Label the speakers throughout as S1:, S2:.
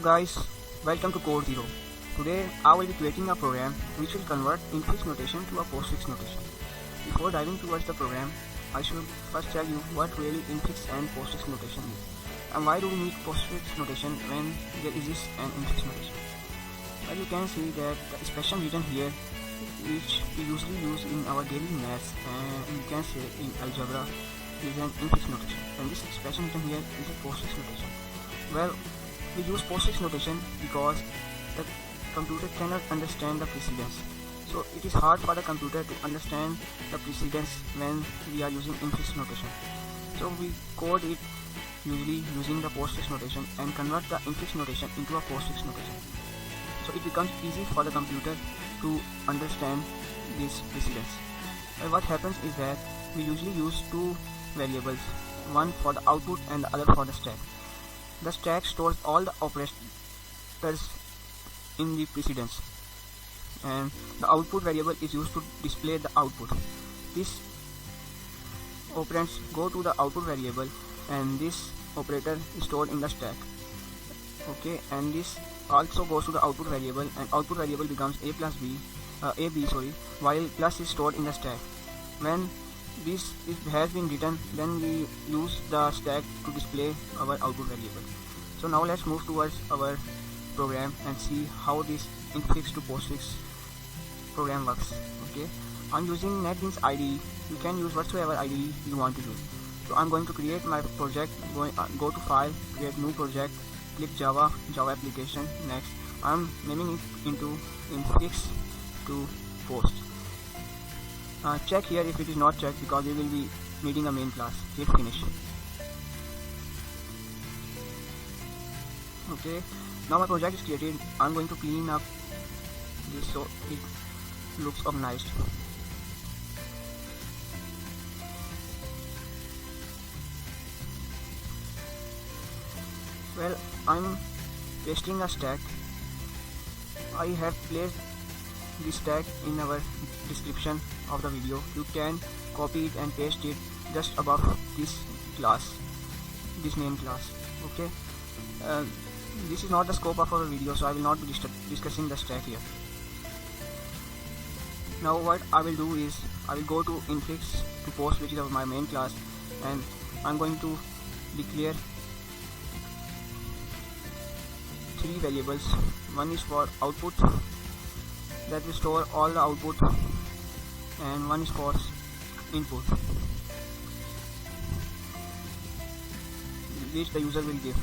S1: guys, welcome to Code Zero. Today I will be creating a program which will convert infix notation to a postfix notation. Before diving towards the program, I should first tell you what really infix and postfix notation is, and why do we need postfix notation when there exists an infix notation. Well, you can see that the expression written here, which we usually use in our daily maths and you can say in algebra, is an infix notation, and this expression written here is a postfix notation. Well, we use postfix notation because the computer cannot understand the precedence. So it is hard for the computer to understand the precedence when we are using infix notation. So we code it usually using the postfix notation and convert the infix notation into a postfix notation. So it becomes easy for the computer to understand this precedence. Well, what happens is that we usually use two variables, one for the output and the other for the stack. The stack stores all the operators in the precedence, and the output variable is used to display the output. These operands go to the output variable, and this operator is stored in the stack. Okay, and this also goes to the output variable, and output variable becomes a b, while plus is stored in the stack. When this has been written, then we use the stack to display our output variable. So now let's move towards our program and see how this infix to postfix program works. Okay, I'm using NetBeans IDE. You can use whatsoever IDE you want to use. So I'm going to create my project. Go to File, create new project, click Java application. Next, I'm naming it into infix to post. Check here if it is not checked, because we will be needing a main class. Hit finish. Okay, now my project is created. I'm going to clean up this so it looks organized. Well, I'm pasting a stack. I have placed this tag in our description of the video. You can copy it and paste it just above this class, this main class. Okay, this is not the scope of our video, so I will not be discussing the stack here. Now what I will do is I will go to infix to post, which is my main class, and I'm going to declare three variables. One is for output, that will store all the output, and one is for input, which the user will give,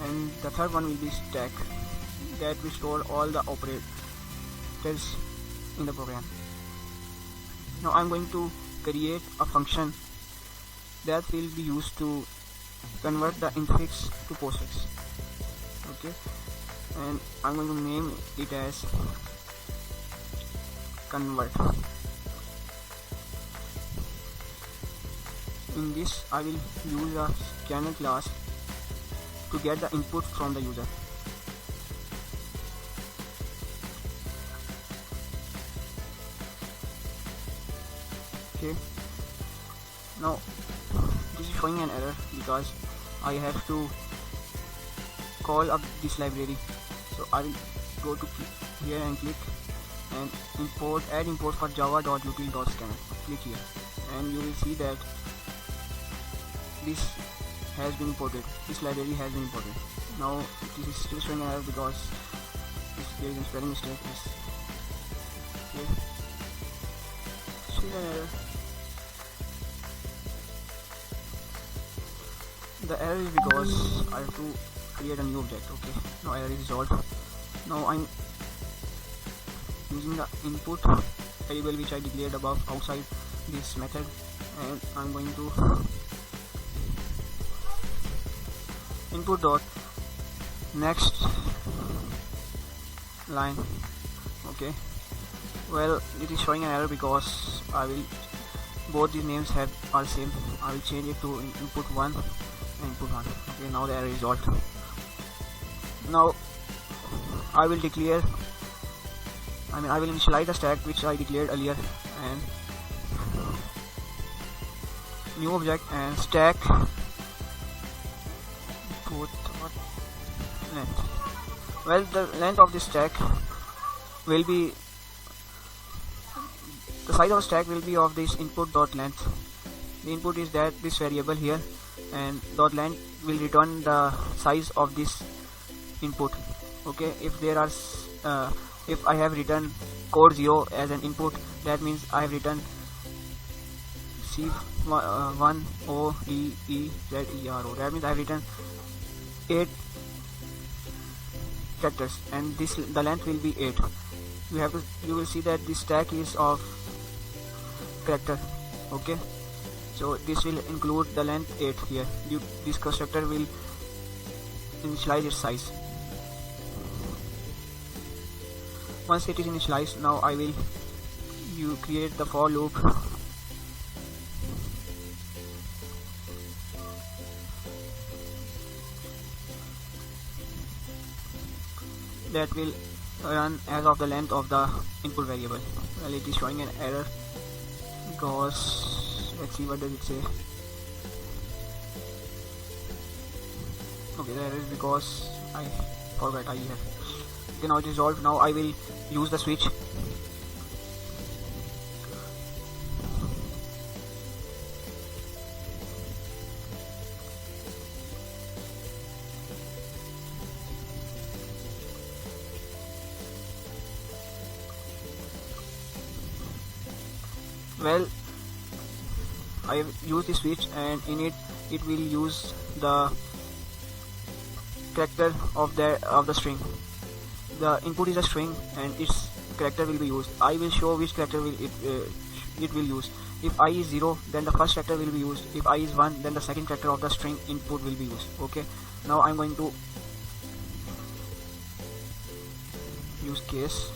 S1: and the third one will be stack, that will store all the operators in the program. Now I'm going to create a function that will be used to convert the infix to postfix. Okay, and I'm going to name it as convert. In this I will use a scanner class to get the input from the user. Okay, now this is showing an error because I have to call up this library. So I will go to here and click and add import for java.util.scanner. Click here and you will see that this has been imported. This library has been imported. Now this is still showing an error because there is a spelling mistake. Okay. Still an error. The error is because I have to create a new object. Okay, now error is resolved. Now I'm using the input variable which I declared above outside this method, and I'm going to input dot next line. Okay, well, it is showing an error because both these names are same. I will change it to input 1 and input 1. Okay, now the error is resolved. Now I will initialize the stack which I declared earlier, and new object and stack put length. Well, the length of this stack will be, the size of the stack will be of this input dot length. The input is that this variable here, and dot length will return the size of this input. Okay, if there are if I have written code 0 as an input, that means I have written C1 O D E Z E R O. That means I have written 8 characters, and this, the length will be 8. You will see that this stack is of character. Okay, so this will include the length 8 here. This constructor will initialize its size. Once it is initialized, now I will create the for loop that will run as of the length of the input variable. Well, it is showing an error because, let's see, what does it say? Okay, the error is because I forgot I have. Okay, now it is resolved. Now I will use the switch. Well, I have used the switch, and in it will use the character of the string. The input is a string and its character will be used. I will show which character will it will use. If I is 0, then the first character will be used. If I is 1, then the second character of the string input will be used. Okay, now I'm going to use case.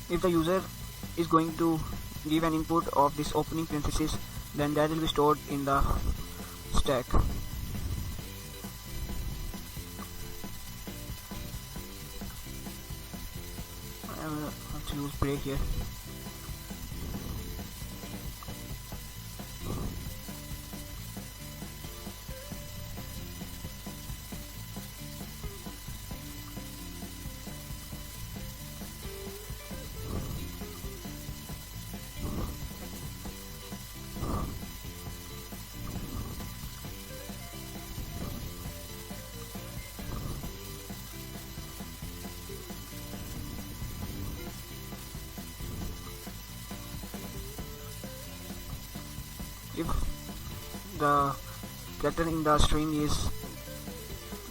S1: If the user is going to give an input of this opening parenthesis, then that will be stored in the stack. I will have to use break here. If the character in the string is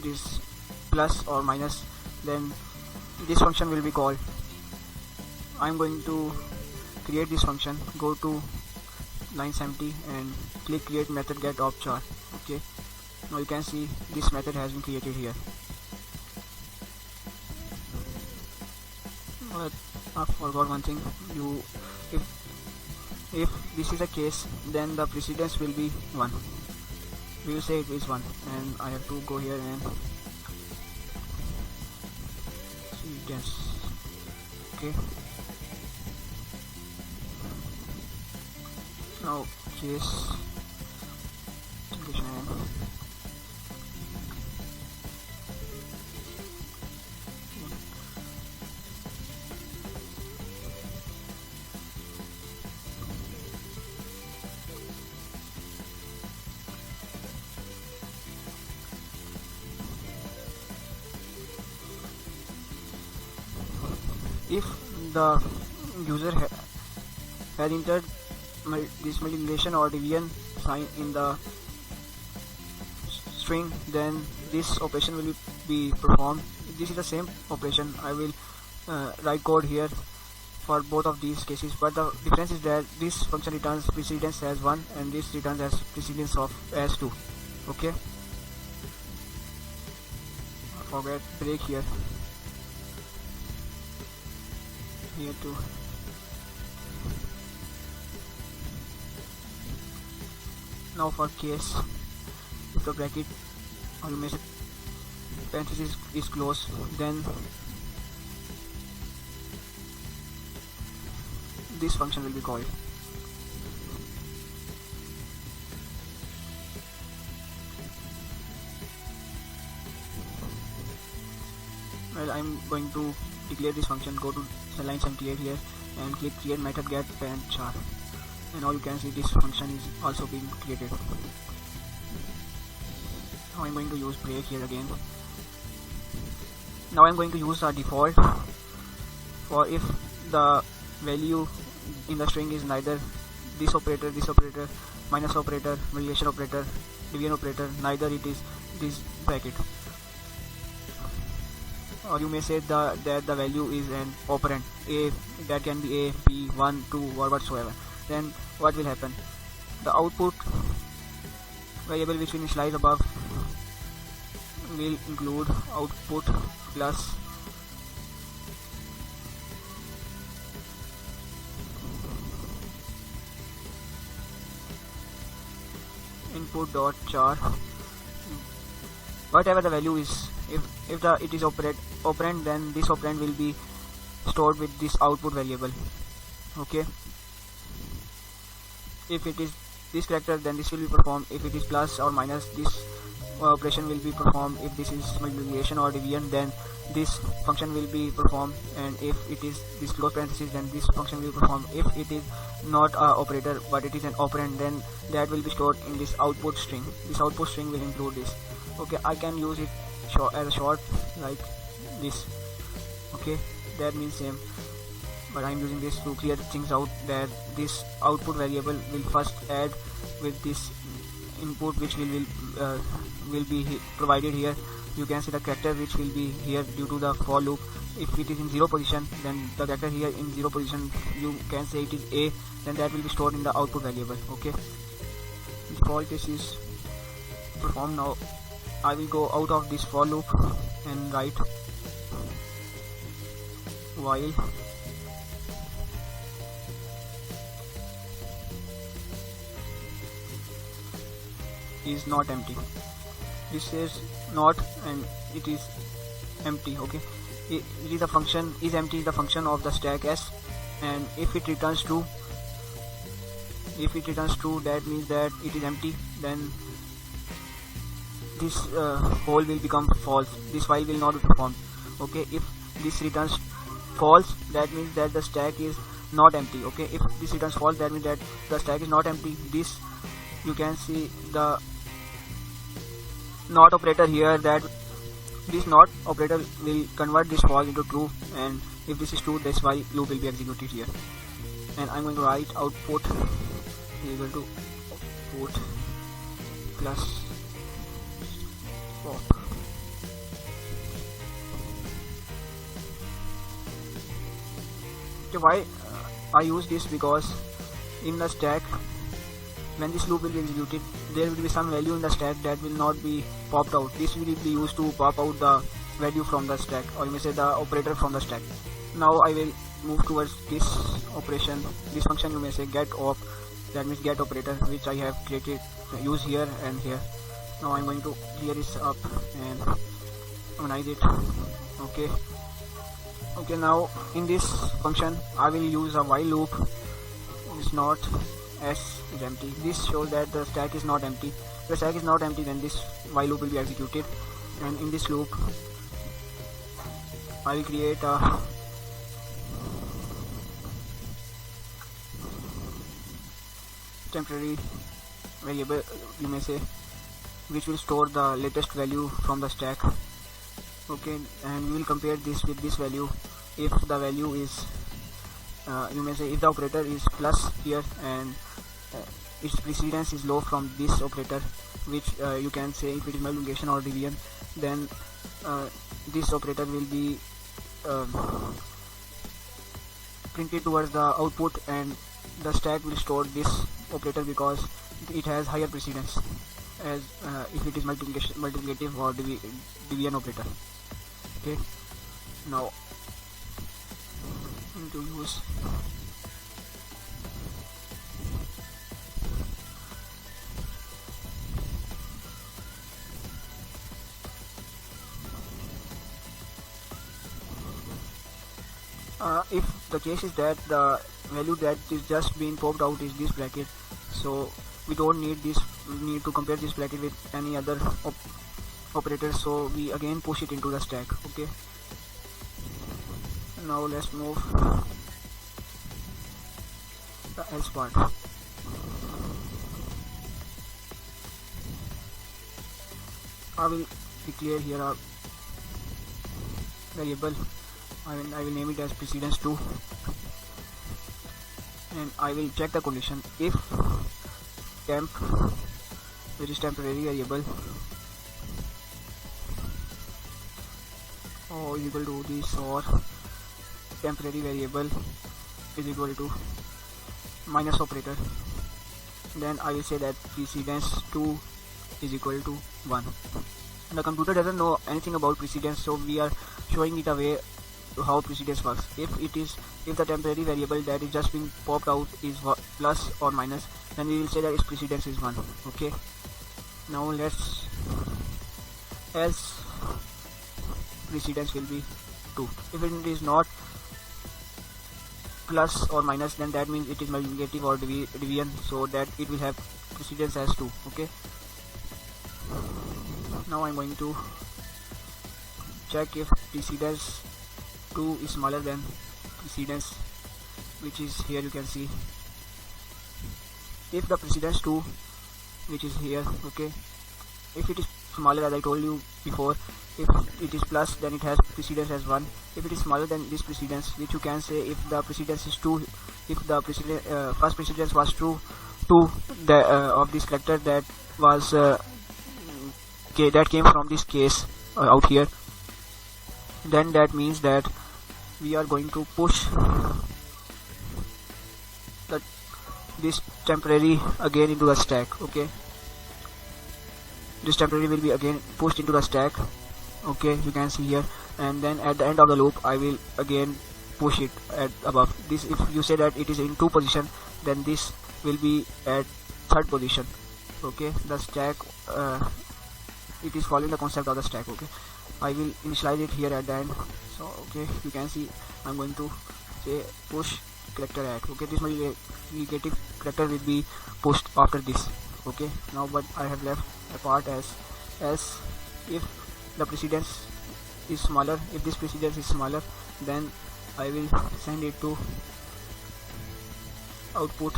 S1: this plus or minus, then this function will be called. I'm going to create this function. Go to line 70 and click create method get op char. Okay, now you can see this method has been created here. But I forgot one thing. If this is a case, then the precedence will be 1. We will say it is 1, and I have to go here and see this. Okay, now case condition. If the user had entered this multiplication or division sign in the string, then this operation will be performed. If this is the same operation, I will write code here for both of these cases, but the difference is that this function returns precedence as 1 and this returns as precedence as 2. Okay, forget break here too. Now for case, if the bracket, or you may say parenthesis is closed, then this function will be called. Well, I'm going to declare this function. Go to line 78 here and click create method get parent char, and now you can see this function is also being created. Now I'm going to use break here again. Now I'm going to use a default for if the value in the string is neither this operator, minus operator, multiplication operator, division operator, neither it is this bracket. Or you may say that the value is an operand, a, that can be a, b, 1, 2 or whatsoever. Then what will happen? The output variable which we initialize above will include output plus input dot char, whatever the value is. If it is operand, then this operand will be stored with this output variable. Okay, if it is this character, then this will be performed. If it is plus or minus, this operation will be performed. If this is multiplication or division, then this function will be performed. And if it is this close parenthesis, then this function will be performed. If it is not an operator but it is an operand, then that will be stored in this output string. This output string will include this. Okay, I can use it as a short like this. Okay, that means same, but I'm using this to clear things out, that this output variable will first add with this input which will be provided here. You can see the character which will be here due to the for loop. If it is in 0 position, then the character here in 0 position, you can say it is a, then that will be stored in the output variable. Okay, default case is performed. Now I will go out of this for loop and write while is not empty. This says not and it is empty. Okay, it is a function, is empty is the function of the stack s, and if it returns true, that means that it is empty. Then this whole will become false. This while will not be performed. Okay, if this returns false, that means that the stack is not empty. Okay, if this returns false, that means that the stack is not empty. This, you can see the not operator here, that this not operator will convert this false into true, and if this is true, this while loop will be executed here. And I'm going to write output equal to output plus pop. Okay, why I use this? Because in the stack, when this loop will be executed, there will be some value in the stack that will not be popped out. This will be used to pop out the value from the stack, or you may say the operator from the stack. Now I will move towards this operation, this function you may say get op, that means get operator, which I have created, use here and here. Now I'm going to clear this up and organize it. Okay, now in this function I will use a while loop. It's not s is empty. This shows that the stack is not empty. If the stack is not empty, then this while loop will be executed, and in this loop I will create a temporary variable, you may say, which will store the latest value from the stack. Okay, and we will compare this with this value. If the value is you may say if the operator is plus here and its precedence is low from this operator, which you can say if it is multiplication or division, then this operator will be printed towards the output, and the stack will store this operator because it has higher precedence as if it is multiplicative or division operator. Okay, now I'm going to use If the case is that the value that is just being popped out is this bracket, so we don't need this, we need to compare this bracket with any other operator, so we again push it into the stack. Okay, now let's move the else part. I will declare here a variable. I will name it as precedence 2, and I will check the condition if temp, which is temporary variable, is equal to this, or temporary variable is equal to minus operator, then I will say that precedence 2 is equal to 1. And the computer doesn't know anything about precedence, so we are showing it a way to how precedence works. If the temporary variable that is just being popped out is plus or minus, then we will say that its precedence is 1. Okay, now let's else precedence will be 2. If it is not plus or minus, then that means it is negative or division, so that it will have precedence as 2. Okay, now I'm going to check if precedence 2 is smaller than precedence, which is here. You can see if the precedence 2, which is here, okay, if it is smaller, as I told you before, if it is plus, then it has precedence as 1. If it is smaller than this precedence, which you can say if the precedence is 2, if the first precedence was true to the of this character that was that came from this case out here, then that means that we are going to push this temporary again into the stack. Okay, this temporary will be again pushed into the stack. Okay, you can see here, and then at the end of the loop I will again push it at above this. If you say that it is in 2 position, then this will be at 3rd position. Okay, the stack, it is following the concept of the stack. Okay, I will initialize it here at the end. So okay, you can see I'm going to say push character at. Okay, this negative character will be pushed after this. Okay, now but I have left a part as else if the precedence is smaller. If this precedence is smaller, then I will send it to output.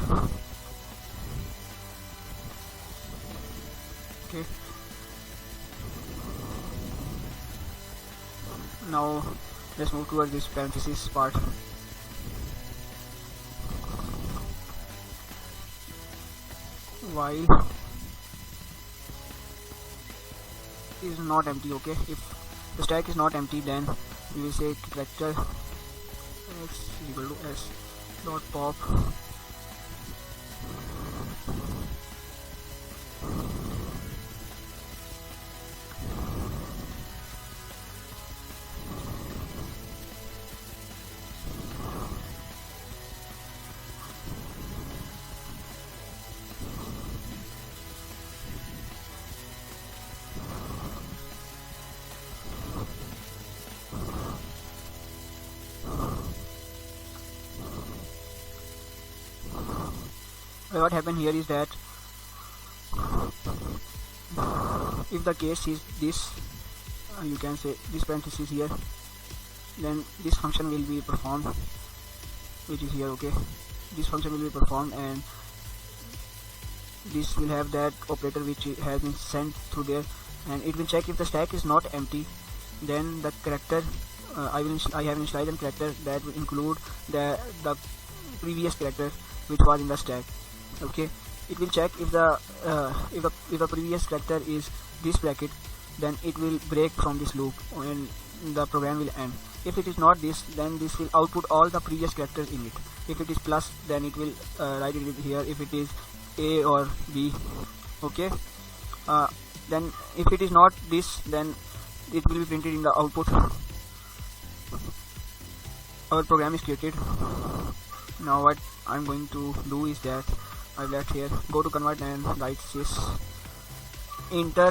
S1: Okay, now let's move towards this parenthesis part. While is not empty. Okay, if the stack is not empty, then we will say character x is equal to s dot pop what happened here is that if the case is this, you can say this parenthesis here, then this function will be performed, which is here. Okay, this function will be performed, and this will have that operator which has been sent through there, and it will check if the stack is not empty. Then the character, I have initialized a character that will include the previous character which was in the stack. Okay, it will check if the previous character is this bracket, then it will break from this loop and the program will end. If it is not this, then this will output all the previous characters in it. If it is plus, then it will write it here. If it is A or B, okay, then if it is not this, then it will be printed in the output. Our program is created. Now what I'm going to do is that I've left here, go to convert and write sys enter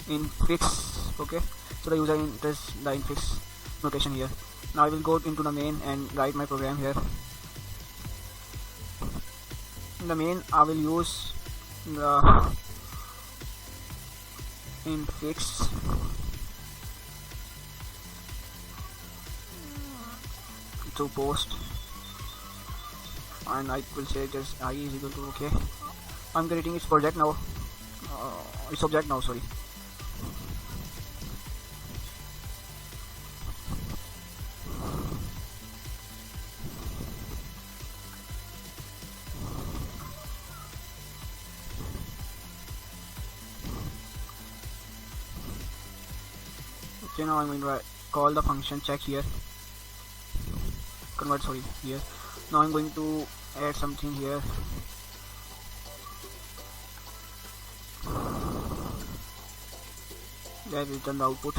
S1: infix. Okay, so the user enters the infix notation here, Now I will go into the main and write my program here. In the main I will use the infix to post, and I will say just I is equal to okay. I'm creating its project now, its object now, sorry. Okay, now I'm going to call the function check here, convert, sorry, here. Now I'm going to add something here. That will return the output.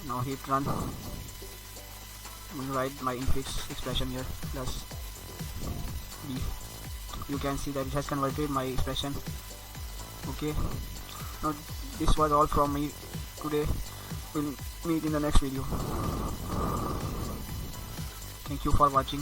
S1: Now hit run. I'm going to write my infix expression here plus b. You can see that it has converted my expression. Okay, now this was all from me today. We'll meet in the next video. Thank you for watching.